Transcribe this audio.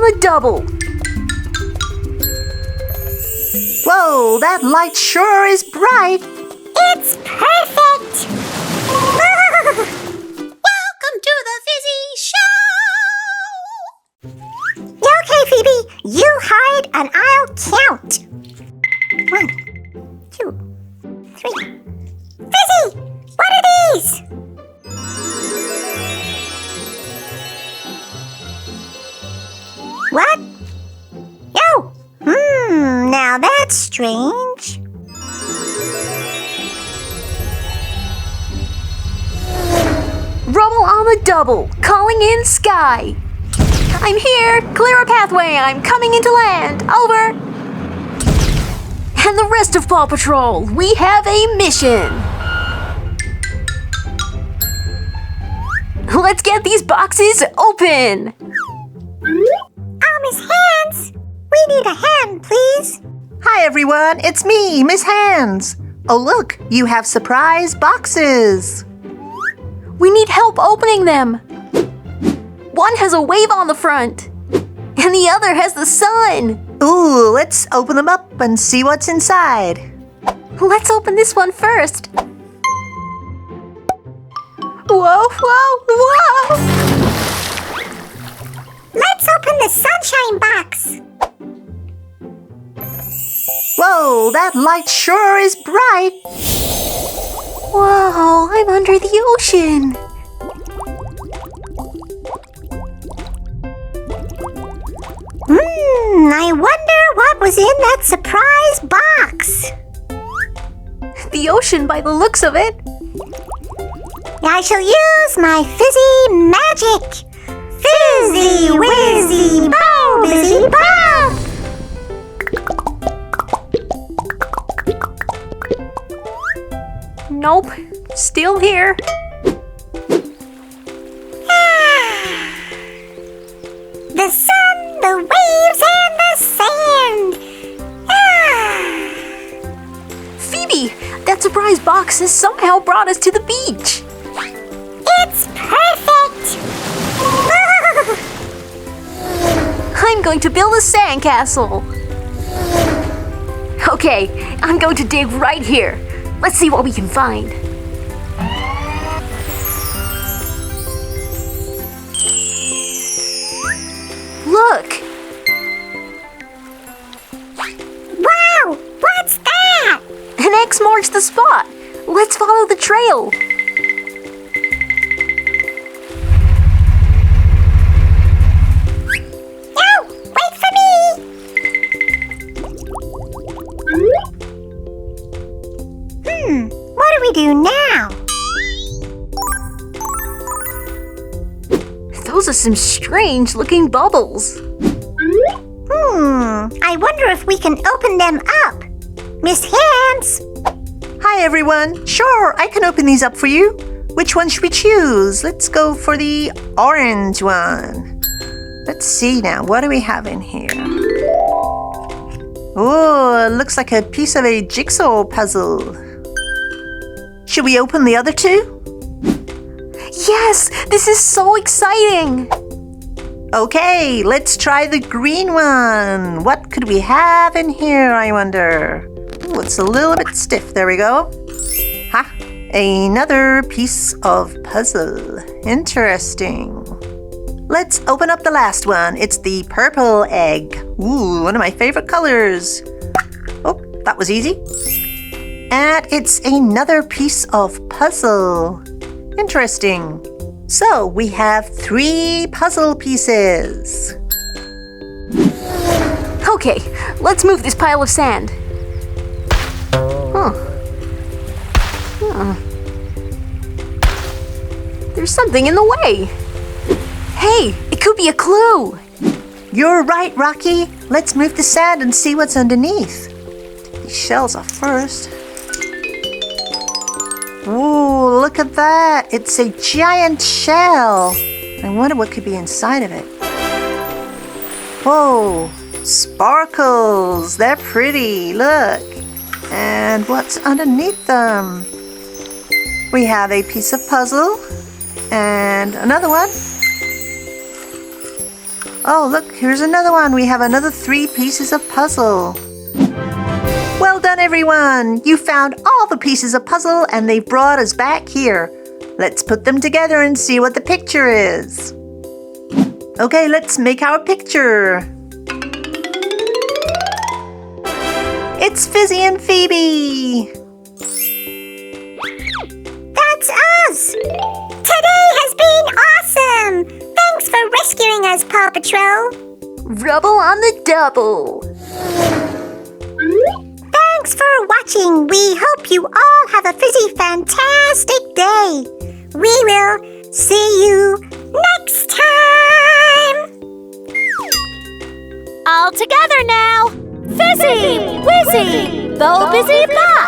on the double. Whoa, that light sure is bright. It's perfect! Welcome to the Fizzy Show! Okay, Phoebe, you hide and I'll count. 1, 2, 3. Fizzy, what are these? What? Oh, now that's strange. Rubble on the double, calling in Sky. I'm here, clear a pathway, I'm coming into land, over. And the rest of Paw Patrol, we have a mission. Let's get these boxes open. Miss Hands, we need a hand, please. Hi everyone, it's me, Miss Hands. Oh look, you have surprise boxes. We need help opening them. One has a wave on the front, and the other has the sun. Ooh, let's open them up and see what's inside. Let's open this one first. Whoa, whoa, whoa! Let's open the sunshine box. Whoa, that light sure is bright. Whoa, I'm under the ocean. I wonder what was in that surprise box. The ocean by the looks of it. I shall use my fizzy magic. Fizzy, whizzy, bow, bizzy, bow. Nope, still here. The sun, the waves, and the sand. Phoebe, that surprise box has somehow brought us to the beach. It's perfect. I'm going to build a sandcastle. Okay, I'm going to dig right here. Let's see what we can find. Look! Wow, what's that? An X marks the spot. Let's follow the trail. No, wait for me. What do we do now? Those are some strange looking bubbles. I wonder if we can open them up. Miss Hands. Hi everyone, sure, I can open these up for you. Which one should we choose? Let's go for the orange one. Let's see now, what do we have in here? Oh, it looks like a piece of a jigsaw puzzle. Should we open the other two? Yes, this is so exciting. Okay, let's try the green one. What could we have in here, I wonder? Ooh, it's a little bit stiff. There we go. Ha! Another piece of puzzle. Interesting. Let's open up the last one. It's the purple egg. Ooh, one of my favorite colors. Oh, that was easy. And it's another piece of puzzle. Interesting. So we have 3 puzzle pieces. Okay, let's move this pile of sand. There's something in the way. Hey, it could be a clue. You're right, Rocky. Let's move the sand and see what's underneath. These shells are first. Ooh, look at that. It's a giant shell. I wonder what could be inside of it. Whoa, sparkles. They're pretty. Look. And what's underneath them? We have a piece of puzzle and another one. Oh, look, here's another one. We have another 3 pieces of puzzle. Well done, everyone. You found all the pieces of puzzle and they brought us back here. Let's put them together and see what the picture is. Okay, let's make our picture. It's Fizzy and Phoebe. That's us! Today has been awesome! Thanks for rescuing us, Paw Patrol. Rubble on the double. Thanks for watching. We hope you all have a Fizzy fantastic day. We will see you next time. All together now. Fizzy, Wizzy, Bo Busy Bop.